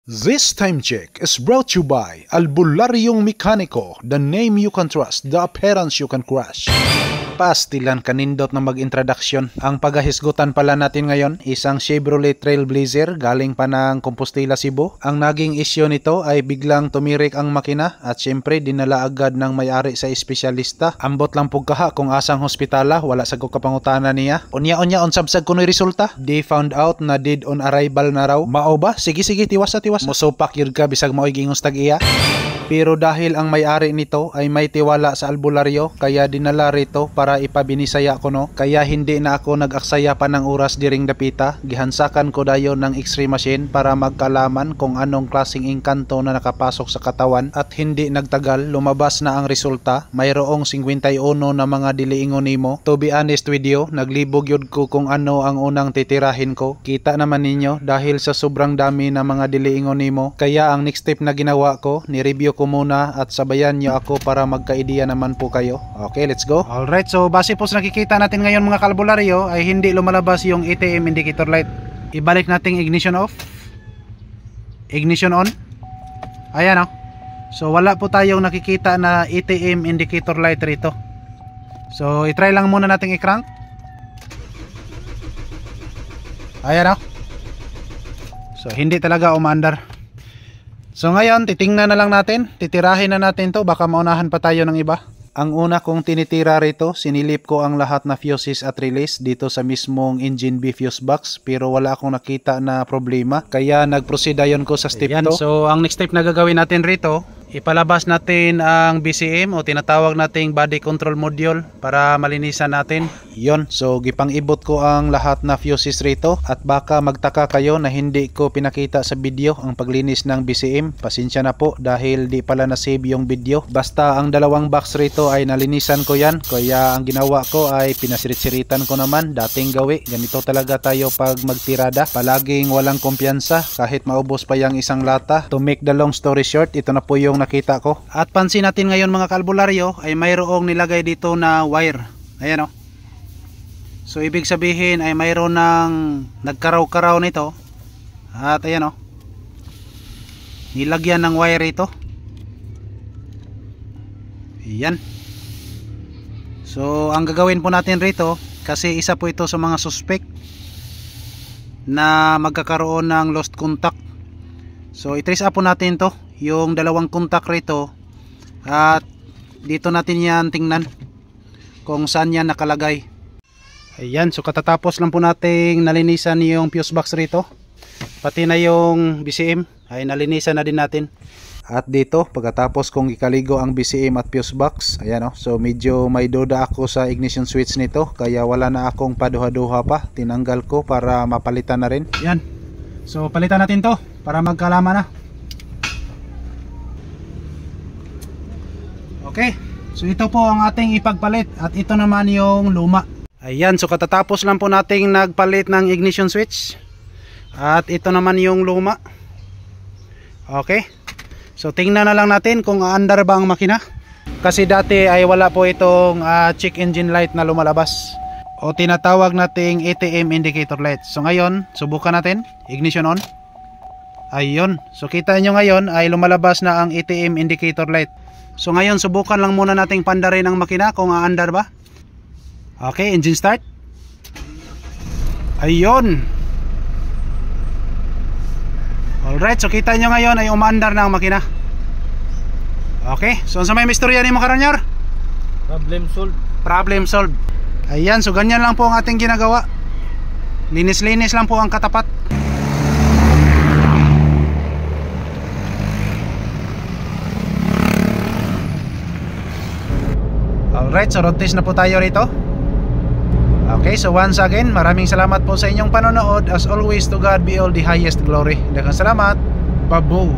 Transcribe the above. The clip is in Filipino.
This time check is brought to you by Albularyong Mekaniko, the name you can trust, the appearance you can crush. Pastilan kanindot na mag-introduction. Ang paghahisgutan pala natin ngayon, isang Chevrolet Trailblazer galing pa ng Compostela, Cebu. Ang naging issue nito ay biglang tumirik ang makina at syempre dinala agad ng may-ari sa espesyalista. Ambot lang pugkaha kung asang hospitala, wala sa kapangutana niya. Unya-unya unsabsag kuno'y resulta. They found out na dead on arrival na raw. Mao ba? Sige tiwas sa tiwas. Musupak yun ka bisag mao'y gingos tag-iya. Pero dahil ang may-ari nito ay may tiwala sa albularyo, kaya dinala rito para ipabinisaya ko no. Kaya hindi na ako nag-aksaya pa ng oras diring dapita. Gihansakan ko dayon ng x-ray machine para magkalaman kung anong klaseng engkanto na nakapasok sa katawan. At hindi nagtagal, lumabas na ang resulta. Mayroong 51 na mga diliingon nimo. To be honest with you, naglibog yun ko kung ano ang unang titirahin ko. Kita naman ninyo dahil sa sobrang dami na mga diliingon nimo. Kaya ang next step na ginawa ko, ni-review ko muna at sabayan nyo ako para magka-idea naman po kayo. Okay, let's go. Alright, so base po sa nakikita natin ngayon mga kalbularyo ay hindi lumalabas yung ATM indicator light. Ibalik natin ignition off, ignition on. Ayan o. So wala po tayong nakikita na ATM indicator light rito. So itry lang muna natin i-crank. Ayan o. So hindi talaga umaandar. So ngayon, titingnan na lang natin, titirahin na natin to, baka maunahan pa tayo ng iba. Ang una kong tinitira rito, sinilip ko ang lahat na fuses at release dito sa mismong engine bay fuse box, pero wala akong nakita na problema, kaya nag-proceed ayon ko sa step 2. So ang next step na gagawin natin rito, ipalabas natin ang BCM o tinatawag nating body control module para malinisan natin. Yon, so gipang-ibot ko ang lahat na fuses rito at baka magtaka kayo na hindi ko pinakita sa video ang paglinis ng BCM. Pasensya na po dahil di pala na-save yung video. Basta ang dalawang box rito ay nalinisan ko yan, kaya ang ginawa ko ay pinasirit-siritan ko naman. Dating gawi, ganito talaga tayo pag magtirada. Palaging walang kumpiyansa kahit maubos pa yung isang lata. To make the long story short, ito na po yung nakita ko. At pansin natin ngayon mga kalbularyo ay mayroong nilagay dito na wire. Ayan o. So ibig sabihin ay mayroon ng nagkaraw-karaw nito. At ayan o. Nilagyan ng wire ito. Ayan. So ang gagawin po natin rito, kasi isa po ito sa mga suspect na magkakaroon ng lost contact. So i-trace up po natin to, yung dalawang contact rito, at dito natin yan tingnan kung saan yan nakalagay. Ayan, so katatapos lang po nating nalinisan yung fuse box rito, pati na yung BCM ay nalinisan na din natin. At dito pagkatapos kong ikaligo ang BCM at fuse box, ayan o, so medyo may duda ako sa ignition switch nito, kaya wala na akong paduha-duha pa, tinanggal ko para mapalitan na rin. Ayan, so palitan natin to para magkalaman na. Okay, so ito po ang ating ipagpalit at ito naman yung luma. Ayan, so katatapos lang po nating nagpalit ng ignition switch at ito naman yung luma. Okay, so tingnan na lang natin kung aandar ba ang makina, kasi dati ay wala po itong check engine light na lumalabas o tinatawag nating ATM indicator light. So ngayon subukan natin, ignition on. Ayun, so kita nyo ngayon ay lumalabas na ang ATM indicator light. So ngayon subukan lang muna nating pandarin ang makina kung aandar ba. Okay, engine start. Ayun. Alright, so kita nyo ngayon ay umaandar na ang makina. Okay, so sa may mistorya ni mo karanyor? Problem solved. Problem solved. Ayan, so ganyan lang po ang ating ginagawa. Linis-linis lang po ang katapat. Alright, so road test na po tayo rito. Okay, so once again, maraming salamat po sa inyong panonood. As always, to God be all the highest glory. Daghang salamat. Babo.